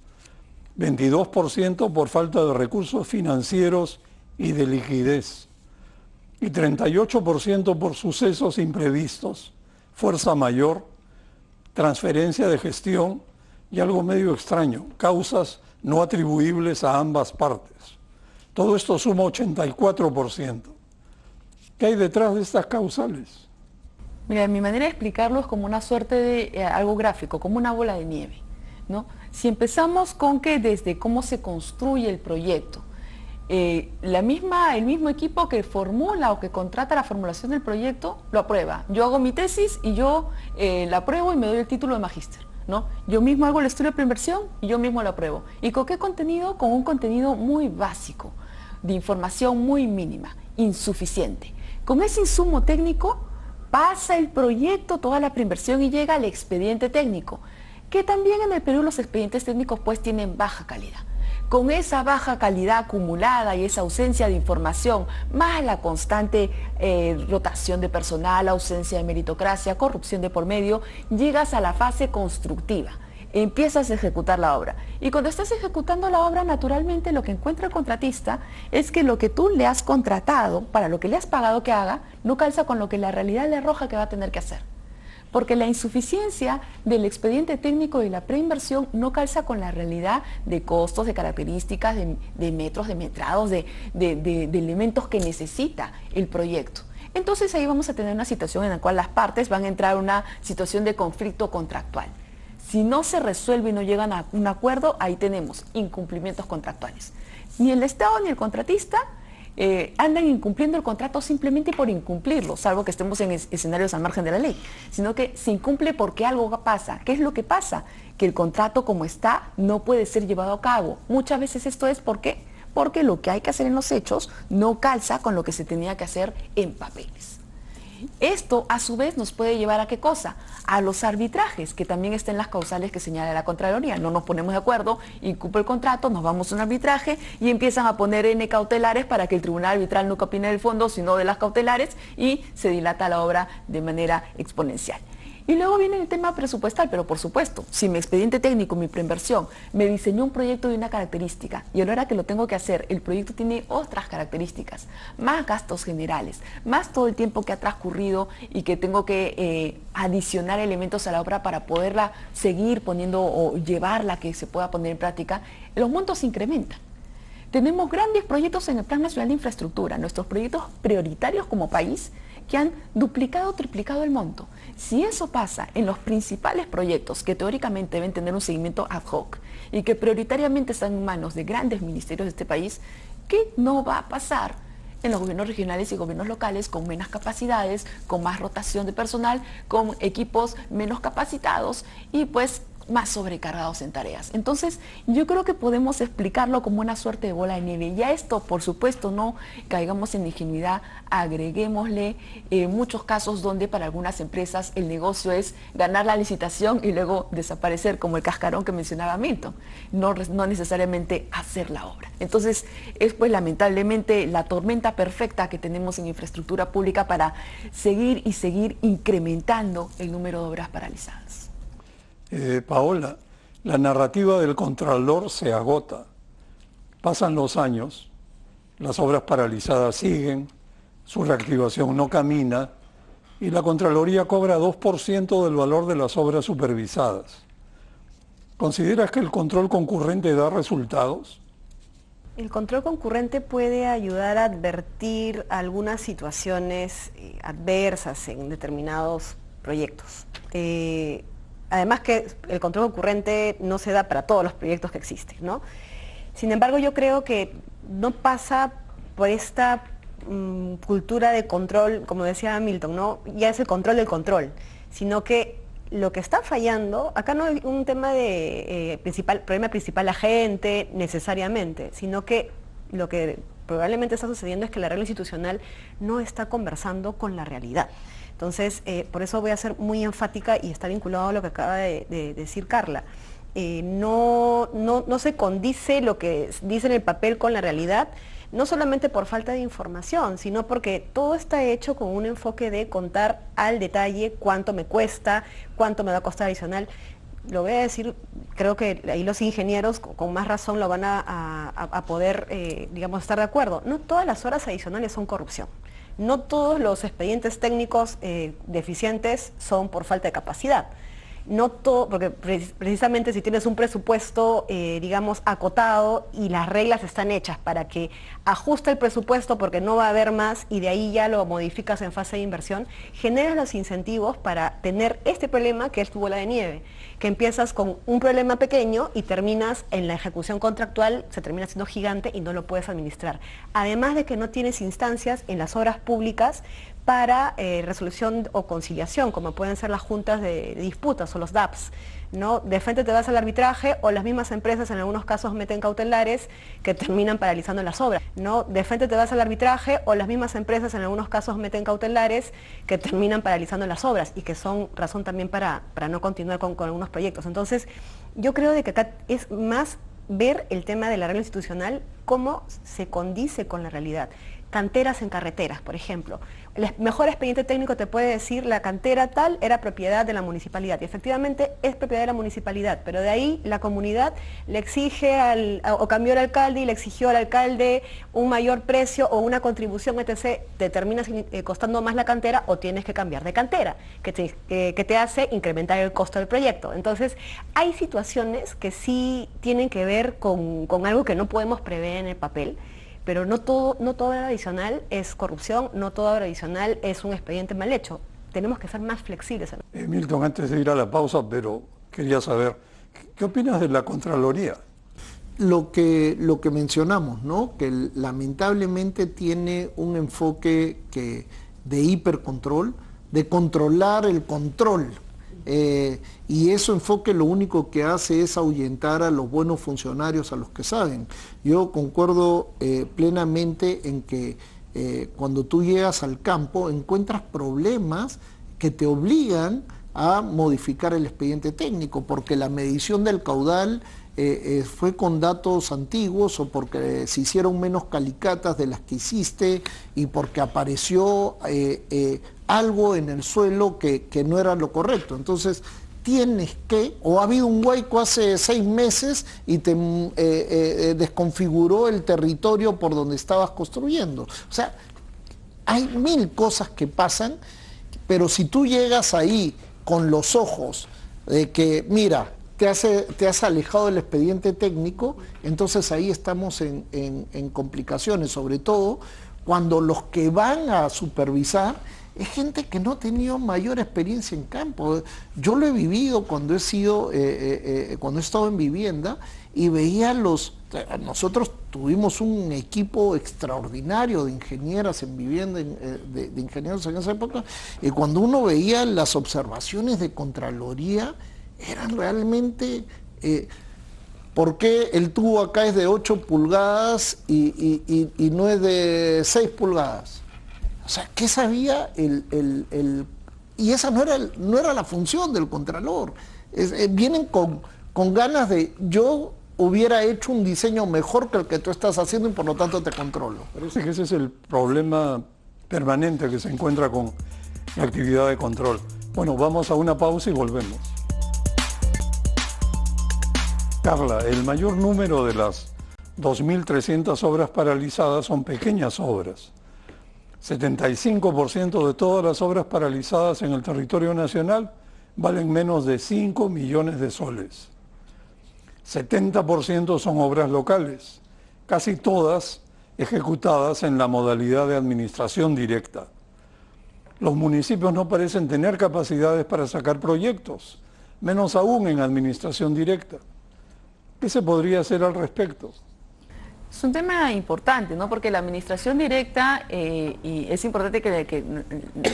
22% por falta de recursos financieros y de liquidez, y 38% por sucesos imprevistos, fuerza mayor, transferencia de gestión y algo medio extraño, causas no atribuibles a ambas partes. Todo esto suma 84%. ¿Qué hay detrás de estas causales? Mira, mi manera de explicarlo es como una suerte de algo gráfico, como una bola de nieve, ¿no? Si empezamos con que desde cómo se construye el proyecto, el mismo equipo que formula o que contrata la formulación del proyecto lo aprueba. Yo hago mi tesis y yo la apruebo y me doy el título de magíster, ¿no? Yo mismo hago el estudio de preinversión y yo mismo lo apruebo. ¿Y con qué contenido? Con un contenido muy básico, de información muy mínima, insuficiente. Con ese insumo técnico pasa el proyecto, toda la preinversión y llega al expediente técnico, que también en el Perú los expedientes técnicos pues tienen baja calidad. Con esa baja calidad acumulada y esa ausencia de información, más la constante rotación de personal, ausencia de meritocracia, corrupción de por medio, llegas a la fase constructiva. Empiezas a ejecutar la obra. Y cuando estás ejecutando la obra, naturalmente lo que encuentra el contratista es que lo que tú le has contratado, para lo que le has pagado que haga, no calza con lo que la realidad le arroja que va a tener que hacer. Porque la insuficiencia del expediente técnico y la preinversión no calza con la realidad de costos, de características, de metros, de metrados, de elementos que necesita el proyecto. Entonces ahí vamos a tener una situación en la cual las partes van a entrar en una situación de conflicto contractual. Si no se resuelve y no llegan a un acuerdo, ahí tenemos incumplimientos contractuales. Ni el Estado ni el contratista andan incumpliendo el contrato simplemente por incumplirlo, salvo que estemos en escenarios al margen de la ley, sino que se incumple porque algo pasa. ¿Qué es lo que pasa? Que el contrato como está no puede ser llevado a cabo. Muchas veces esto es porque lo que hay que hacer en los hechos no calza con lo que se tenía que hacer en papeles. Esto, a su vez, nos puede llevar a ¿qué cosa? A los arbitrajes, que también están en las causales que señala la Contraloría. No nos ponemos de acuerdo, incumple el contrato, nos vamos a un arbitraje y empiezan a poner N cautelares para que el tribunal arbitral nunca opine del fondo, sino de las cautelares, y se dilata la obra de manera exponencial. Y luego viene el tema presupuestal, pero por supuesto, si mi expediente técnico, mi preinversión, me diseñó un proyecto de una característica y a la hora que lo tengo que hacer, el proyecto tiene otras características, más gastos generales, más todo el tiempo que ha transcurrido y que tengo que adicionar elementos a la obra para poderla seguir poniendo o llevarla que se pueda poner en práctica, los montos se incrementan. Tenemos grandes proyectos en el Plan Nacional de Infraestructura, nuestros proyectos prioritarios como país, que han duplicado o triplicado el monto. Si eso pasa en los principales proyectos que teóricamente deben tener un seguimiento ad hoc y que prioritariamente están en manos de grandes ministerios de este país, ¿qué no va a pasar en los gobiernos regionales y gobiernos locales con menos capacidades, con más rotación de personal, con equipos menos capacitados y pues más sobrecargados en tareas? Entonces, yo creo que podemos explicarlo como una suerte de bola de nieve. Y a esto, por supuesto, no caigamos en ingenuidad, agreguémosle muchos casos donde para algunas empresas el negocio es ganar la licitación y luego desaparecer, como el cascarón que mencionaba Milton, no necesariamente hacer la obra. Entonces, es pues lamentablemente la tormenta perfecta que tenemos en infraestructura pública para seguir incrementando el número de obras paralizadas. Paola, la narrativa del Contralor se agota. Pasan los años, las obras paralizadas siguen, su reactivación no camina y la Contraloría cobra 2% del valor de las obras supervisadas. ¿Consideras que el control concurrente da resultados? El control concurrente puede ayudar a advertir algunas situaciones adversas en determinados proyectos. Además que el control concurrente no se da para todos los proyectos que existen, ¿no? Sin embargo, yo creo que no pasa por esta cultura de control, como decía Milton, ¿no? Ya es el control del control, sino que lo que está fallando, acá no hay un tema de problema principal la gente necesariamente, sino que lo que probablemente está sucediendo es que la regla institucional no está conversando con la realidad. Entonces, por eso voy a ser muy enfática y está vinculado a lo que acaba de decir Carla. No se condice lo que dice en el papel con la realidad, no solamente por falta de información, sino porque todo está hecho con un enfoque de contar al detalle cuánto me cuesta, cuánto me va a costar adicional. Lo voy a decir, creo que ahí los ingenieros con más razón lo van a poder, digamos, estar de acuerdo. No todas las horas adicionales son corrupción. No todos los expedientes técnicos deficientes son por falta de capacidad. No todo, porque precisamente si tienes un presupuesto, digamos, acotado y las reglas están hechas para que ajuste el presupuesto porque no va a haber más y de ahí ya lo modificas en fase de inversión, generas los incentivos para tener este problema que es tu bola de nieve, que empiezas con un problema pequeño y terminas en la ejecución contractual, se termina siendo gigante y no lo puedes administrar. Además de que no tienes instancias en las obras públicas para resolución o conciliación, como pueden ser las juntas de disputas o los DAPs, ¿no? De frente te vas al arbitraje o las mismas empresas en algunos casos meten cautelares que terminan paralizando las obras, ¿no? De frente te vas al arbitraje o las mismas empresas en algunos casos meten cautelares que terminan paralizando las obras y que son razón también para no continuar con algunos proyectos. Entonces, yo creo de que acá es más ver el tema de la regla institucional, cómo se condice con la realidad. Canteras en carreteras, por ejemplo. El mejor expediente técnico te puede decir la cantera tal era propiedad de la municipalidad y efectivamente es propiedad de la municipalidad, pero de ahí la comunidad le exige o cambió el alcalde y le exigió al alcalde un mayor precio o una contribución, etc. Te termina costando más la cantera o tienes que cambiar de cantera, que te hace incrementar el costo del proyecto. Entonces, hay situaciones que sí tienen que ver con algo que no podemos prever en el papel, pero no toda obra adicional es corrupción, no toda obra adicional es un expediente mal hecho. Tenemos que ser más flexibles. Milton, antes de ir a la pausa, pero quería saber, ¿qué opinas de la Contraloría? lo que mencionamos, ¿no? Que lamentablemente tiene un enfoque de hipercontrol, de controlar el control. Y ese enfoque lo único que hace es ahuyentar a los buenos funcionarios, a los que saben. Yo concuerdo plenamente en que cuando tú llegas al campo encuentras problemas que te obligan a modificar el expediente técnico, porque la medición del caudal fue con datos antiguos, o porque se hicieron menos calicatas de las que hiciste, y porque apareció algo en el suelo que no era lo correcto. Entonces tienes que, o ha habido un huaico hace 6 meses y te desconfiguró el territorio por donde estabas construyendo. O sea, hay 1000 cosas que pasan, pero si tú llegas ahí con los ojos de que, mira, te has alejado del expediente técnico, entonces ahí estamos en complicaciones, sobre todo cuando los que van a supervisar es gente que no ha tenido mayor experiencia en campo. Yo lo he vivido cuando he estado en vivienda, y veía nosotros tuvimos un equipo extraordinario de ingenieras en vivienda, de ingenieros en esa época, y cuando uno veía las observaciones de Contraloría, eran realmente, ¿por qué el tubo acá es de 8 pulgadas y no es de 6 pulgadas? O sea, ¿qué sabía y esa no era la función del Contralor? Vienen con ganas de, yo hubiera hecho un diseño mejor que el que tú estás haciendo y por lo tanto te controlo. Parece que ese es el problema permanente que se encuentra con la actividad de control. Bueno, vamos a una pausa y volvemos. Carla, el mayor número de las 2.300 obras paralizadas son pequeñas obras. 75% de todas las obras paralizadas en el territorio nacional valen menos de 5 millones de soles. 70% son obras locales, casi todas ejecutadas en la modalidad de administración directa. Los municipios no parecen tener capacidades para sacar proyectos, menos aún en administración directa. ¿Qué se podría hacer al respecto? Es un tema importante, ¿no? Porque la administración directa, y es importante que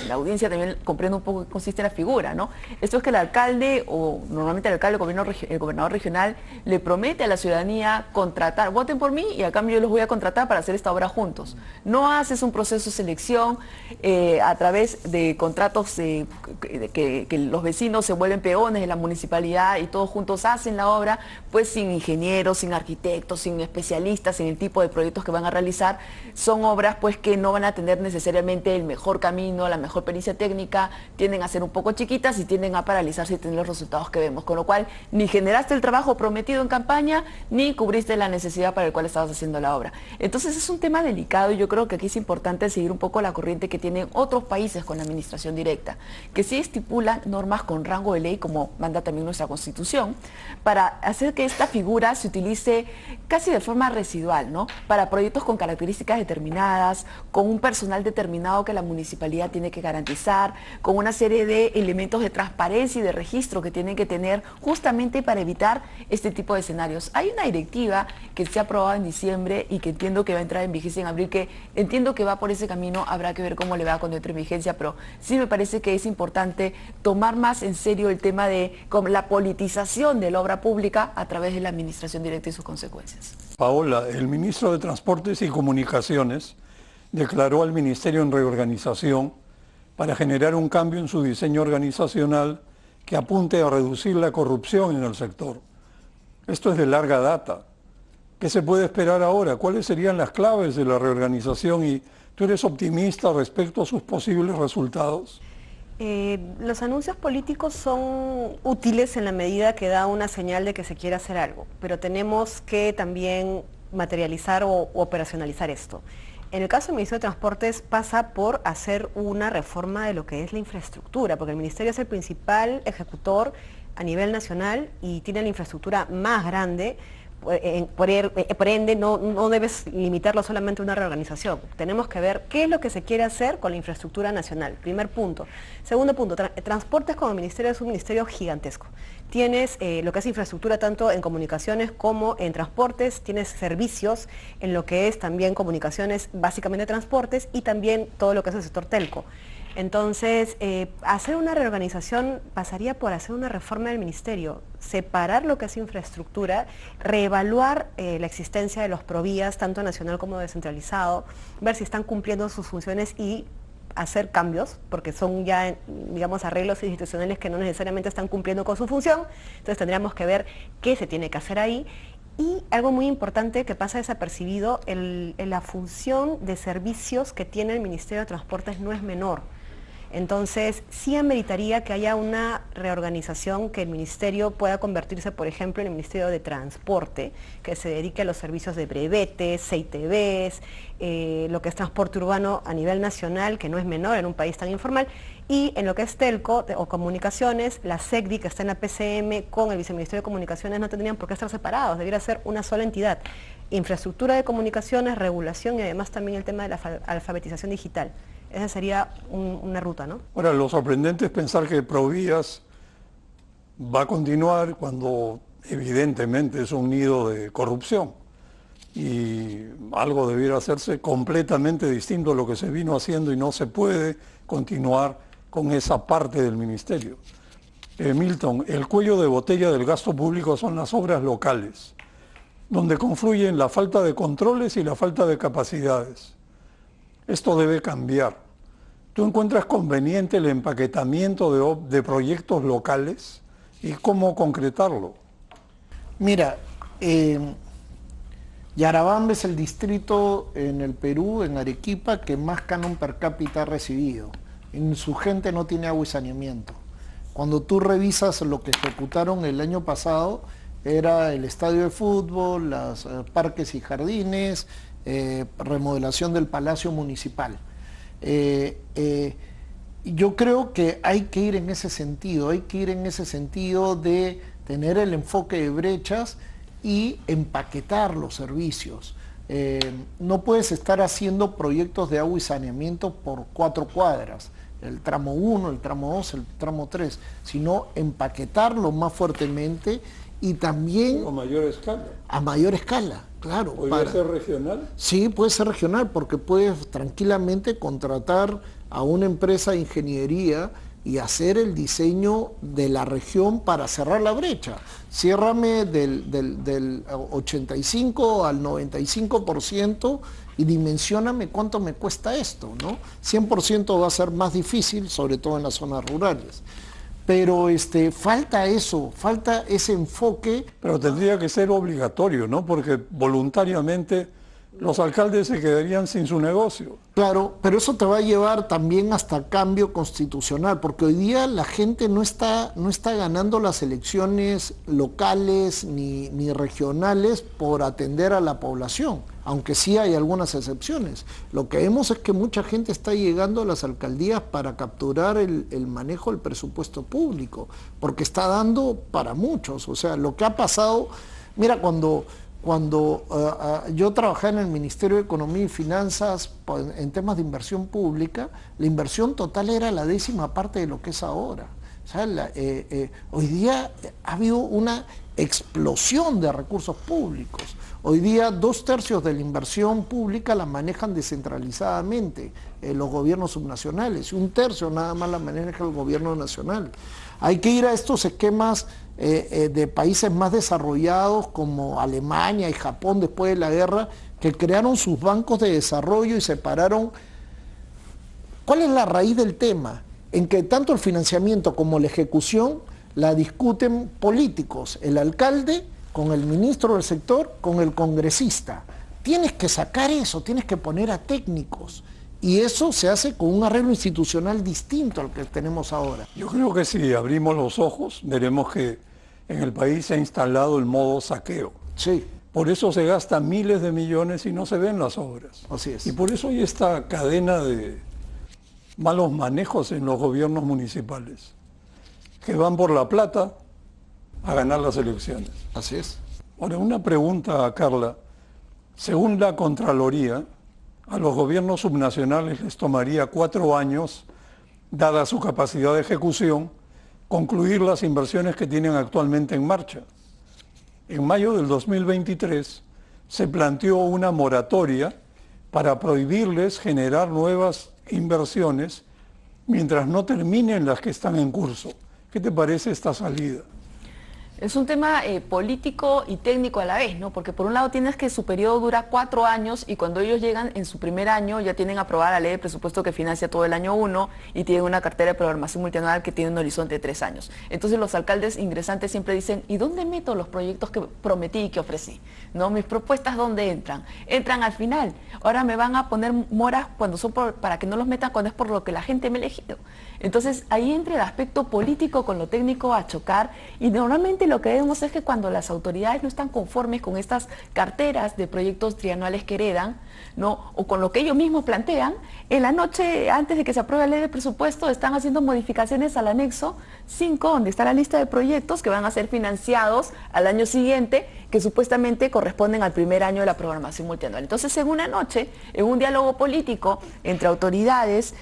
la audiencia también comprenda un poco qué consiste la figura, ¿no? Esto es que el alcalde, o normalmente el alcalde, el gobernador regional, le promete a la ciudadanía contratar, voten por mí y a cambio yo los voy a contratar para hacer esta obra juntos. No haces un proceso de selección a través de contratos que los vecinos se vuelven peones de la municipalidad y todos juntos hacen la obra, pues sin ingenieros, sin arquitectos, sin especialistas en el tipo de proyectos que van a realizar. Son obras pues que no van a tener necesariamente el mejor camino, la mejor pericia técnica, tienden a ser un poco chiquitas y tienden a paralizarse y tener los resultados que vemos, con lo cual ni generaste el trabajo prometido en campaña, ni cubriste la necesidad para el cual estabas haciendo la obra. Entonces es un tema delicado, y yo creo que aquí es importante seguir un poco la corriente que tienen otros países con la administración directa, que sí estipulan normas con rango de ley, como manda también nuestra Constitución, para hacer que esta figura se utilice casi de forma residual, ¿no? Para proyectos con características determinadas, con un personal determinado que la municipalidad tiene que garantizar, con una serie de elementos de transparencia y de registro que tienen que tener justamente para evitar este tipo de escenarios. Hay una directiva que se ha aprobado en diciembre y que entiendo que va a entrar en vigencia en abril, que entiendo que va por ese camino, habrá que ver cómo le va cuando entre en vigencia, pero sí me parece que es importante tomar más en serio el tema de la politización de la obra pública a través de la administración directa y sus consecuencias. Paola, el ministro de Transportes y Comunicaciones declaró al Ministerio en reorganización para generar un cambio en su diseño organizacional que apunte a reducir la corrupción en el sector. Esto es de larga data. ¿Qué se puede esperar ahora? ¿Cuáles serían las claves de la reorganización? ¿Y tú eres optimista respecto a sus posibles resultados? Los anuncios políticos son útiles en la medida que da una señal de que se quiere hacer algo, pero tenemos que también materializar o operacionalizar esto. En el caso del Ministerio de Transportes pasa por hacer una reforma de lo que es la infraestructura, porque el Ministerio es el principal ejecutor a nivel nacional y tiene la infraestructura más grande por ende no debes limitarlo solamente a una reorganización. Tenemos que ver qué es lo que se quiere hacer con la infraestructura nacional, primer punto. Segundo punto, transportes como ministerio es un ministerio gigantesco. Tienes lo que es infraestructura tanto en comunicaciones como en transportes, tienes servicios en lo que es también comunicaciones, básicamente transportes, y también todo lo que es el sector telco. Entonces, hacer una reorganización pasaría por hacer una reforma del ministerio, separar lo que es infraestructura, reevaluar la existencia de los provías, tanto nacional como descentralizado, ver si están cumpliendo sus funciones y hacer cambios, porque son ya, digamos, arreglos institucionales que no necesariamente están cumpliendo con su función. Entonces tendríamos que ver qué se tiene que hacer ahí. Y algo muy importante que pasa desapercibido, la función de servicios que tiene el Ministerio de Transportes no es menor. Entonces, sí ameritaría que haya una reorganización, que el ministerio pueda convertirse, por ejemplo, en el Ministerio de Transporte, que se dedique a los servicios de brevetes, CITBs, lo que es transporte urbano a nivel nacional, que no es menor en un país tan informal, y en lo que es telco o comunicaciones, la SECDI, que está en la PCM, con el Viceministerio de Comunicaciones, no tendrían por qué estar separados, debiera ser una sola entidad. Infraestructura de comunicaciones, regulación y además también el tema de la alfabetización digital. Esa sería una ruta, ¿no? Ahora, lo sorprendente es pensar que Provías va a continuar cuando evidentemente es un nido de corrupción y algo debiera hacerse completamente distinto a lo que se vino haciendo y no se puede continuar con esa parte del ministerio. Milton, el cuello de botella del gasto público son las obras locales, donde confluyen la falta de controles y la falta de capacidades. Esto debe cambiar. ¿Tú encuentras conveniente el empaquetamiento de proyectos locales y cómo concretarlo? Mira, Yarabamba es el distrito en el Perú, en Arequipa, que más canon per cápita ha recibido. Su gente no tiene agua y saneamiento. Cuando tú revisas lo que ejecutaron el año pasado, era el estadio de fútbol, los parques y jardines, remodelación del Palacio Municipal. Yo creo que hay que ir en ese sentido, de tener el enfoque de brechas y empaquetar los servicios. No puedes estar haciendo proyectos de agua y saneamiento por 4 cuadras, el tramo 1, el tramo 2, el tramo 3, sino empaquetarlo más fuertemente y también... A mayor escala. A mayor escala, claro. ¿Podría ser regional? Sí, puede ser regional, porque puedes tranquilamente contratar a una empresa de ingeniería y hacer el diseño de la región para cerrar la brecha. Ciérrame del 85 al 95% y dimensióname cuánto me cuesta esto, ¿no? 100% va a ser más difícil, sobre todo en las zonas rurales. Pero falta eso, falta ese enfoque. Pero tendría que ser obligatorio, ¿no? Porque voluntariamente los alcaldes se quedarían sin su negocio. Claro, pero eso te va a llevar también hasta cambio constitucional, porque hoy día la gente no está ganando las elecciones locales ni regionales por atender a la población, aunque sí hay algunas excepciones. Lo que vemos es que mucha gente está llegando a las alcaldías para capturar el manejo del presupuesto público, porque está dando para muchos. O sea, lo que ha pasado, mira, cuando yo trabajé en el Ministerio de Economía y Finanzas en temas de inversión pública, la inversión total era la 10ª parte de lo que es ahora. O sea, hoy día ha habido una explosión de recursos públicos. Hoy día 2/3 de la inversión pública la manejan descentralizadamente los gobiernos subnacionales, y 1/3 nada más la maneja el gobierno nacional. Hay que ir a estos esquemas de países más desarrollados como Alemania y Japón después de la guerra, que crearon sus bancos de desarrollo y separaron. ¿Cuál es la raíz del tema? En que tanto el financiamiento como la ejecución la discuten políticos, el alcalde con el ministro del sector, con el congresista. Tienes que sacar eso, tienes que poner a técnicos. Y eso se hace con un arreglo institucional distinto al que tenemos ahora. Yo creo que si abrimos los ojos, veremos que en el país se ha instalado el modo saqueo. Sí. Por eso se gastan miles de millones y no se ven las obras. Así es. Y por eso hay esta cadena de malos manejos en los gobiernos municipales, que van por la plata a ganar las elecciones. Así es. Ahora, una pregunta a Carla. Según la Contraloría, a los gobiernos subnacionales les tomaría 4 años, dada su capacidad de ejecución, concluir las inversiones que tienen actualmente en marcha. En mayo del 2023 se planteó una moratoria para prohibirles generar nuevas inversiones mientras no terminen las que están en curso. ¿Qué te parece esta salida? Es un tema político y técnico a la vez, ¿no? Porque por un lado tienes que su periodo dura 4 años y cuando ellos llegan en su primer año ya tienen aprobada la ley de presupuesto que financia todo el año 1 y tienen una cartera de programación multianual que tiene un horizonte de 3 años. Entonces los alcaldes ingresantes siempre dicen, ¿y dónde meto los proyectos que prometí y que ofrecí? ¿No? Mis propuestas, ¿dónde entran? Entran al final. Ahora me van a poner moras cuando son para que no los metan cuando es por lo que la gente me ha elegido. Entonces ahí entra el aspecto político con lo técnico a chocar y normalmente lo que vemos es que cuando las autoridades no están conformes con estas carteras de proyectos trianuales que heredan, ¿no? O con lo que ellos mismos plantean, en la noche antes de que se apruebe la ley de presupuesto están haciendo modificaciones al anexo 5, donde está la lista de proyectos que van a ser financiados al año siguiente, que supuestamente corresponden al primer año de la programación multianual. Entonces, en una noche, en un diálogo político entre autoridades,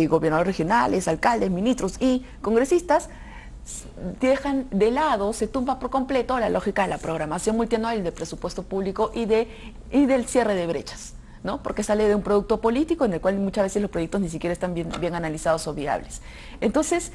gobernadores regionales, alcaldes, ministros y congresistas, dejan de lado, se tumba por completo la lógica de la programación multianual, del presupuesto público y del cierre de brechas, ¿no? Porque sale de un producto político en el cual muchas veces los proyectos ni siquiera están bien analizados o viables. Entonces,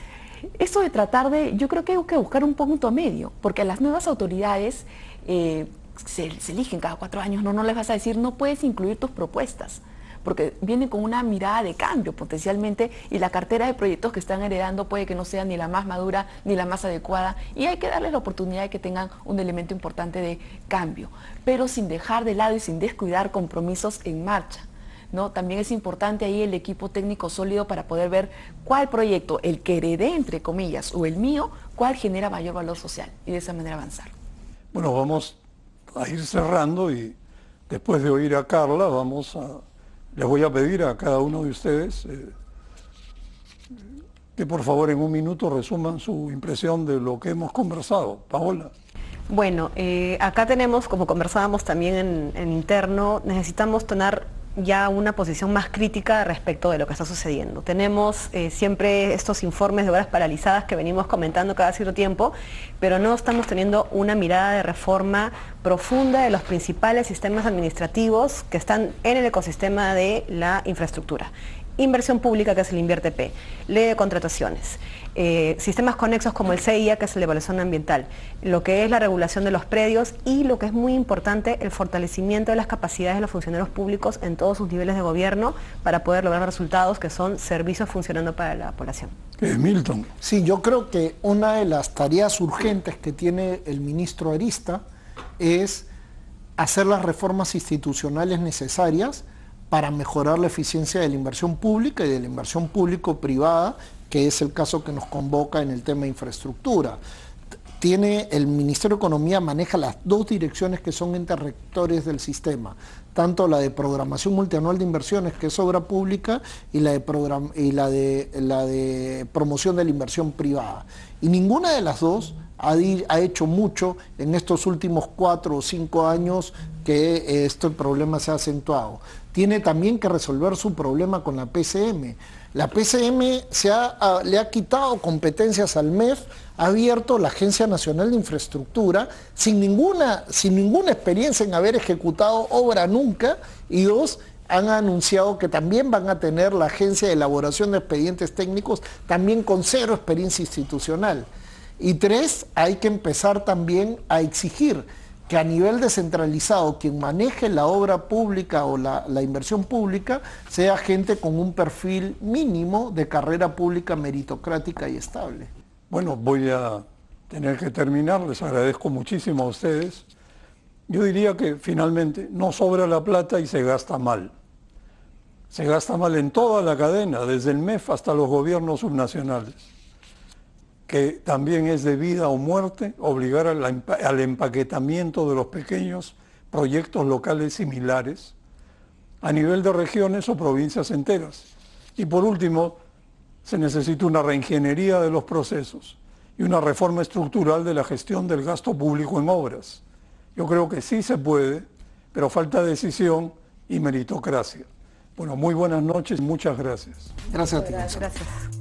esto de tratar de, yo creo que hay que buscar un punto medio, porque a las nuevas autoridades se eligen cada 4 años, no les vas a decir, no puedes incluir tus propuestas, porque vienen con una mirada de cambio potencialmente y la cartera de proyectos que están heredando puede que no sea ni la más madura ni la más adecuada y hay que darles la oportunidad de que tengan un elemento importante de cambio, pero sin dejar de lado y sin descuidar compromisos en marcha, ¿no? También es importante ahí el equipo técnico sólido para poder ver cuál proyecto, el que heredé entre comillas o el mío, cuál genera mayor valor social y de esa manera avanzar. Bueno, vamos a ir cerrando y después de oír a Carla les voy a pedir a cada uno de ustedes que por favor en un minuto resuman su impresión de lo que hemos conversado. Paola. Bueno, acá tenemos, como conversábamos también en interno, necesitamos tener ya una posición más crítica respecto de lo que está sucediendo. Tenemos siempre estos informes de obras paralizadas que venimos comentando cada cierto tiempo, pero no estamos teniendo una mirada de reforma profunda de los principales sistemas administrativos que están en el ecosistema de la infraestructura. Inversión pública, que es el INVIERTE-P, ley de contrataciones, sistemas conexos como el CIA, que es la evaluación ambiental, lo que es la regulación de los predios y lo que es muy importante, el fortalecimiento de las capacidades de los funcionarios públicos en todos sus niveles de gobierno para poder lograr resultados que son servicios funcionando para la población. Milton. Sí, yo creo que una de las tareas urgentes que tiene el ministro Arista es hacer las reformas institucionales necesarias para mejorar la eficiencia de la inversión pública y de la inversión público-privada, que es el caso que nos convoca en el tema de infraestructura. El Ministerio de Economía maneja las 2 direcciones que son entes rectores del sistema, tanto la de programación multianual de inversiones, que es obra pública, y la de promoción de la inversión privada. Y ninguna de las 2 ha hecho mucho en estos últimos 4 o 5 años que este problema se ha acentuado. Tiene también que resolver su problema con la PCM. La PCM le ha quitado competencias al MEF, ha abierto la Agencia Nacional de Infraestructura sin ninguna experiencia en haber ejecutado obra nunca, y 2, han anunciado que también van a tener la Agencia de Elaboración de Expedientes Técnicos, también con 0 experiencia institucional. Y 3, hay que empezar también a exigir que a nivel descentralizado quien maneje la obra pública o la inversión pública sea gente con un perfil mínimo de carrera pública meritocrática y estable. Bueno, voy a tener que terminar, les agradezco muchísimo a ustedes. Yo diría que finalmente no sobra la plata y se gasta mal. Se gasta mal en toda la cadena, desde el MEF hasta los gobiernos subnacionales, que también es de vida o muerte obligar al empaquetamiento de los pequeños proyectos locales similares a nivel de regiones o provincias enteras. Y por último, se necesita una reingeniería de los procesos y una reforma estructural de la gestión del gasto público en obras. Yo creo que sí se puede, pero falta decisión y meritocracia. Bueno, muy buenas noches y muchas gracias. Gracias a ti, Gonzalo. Gracias.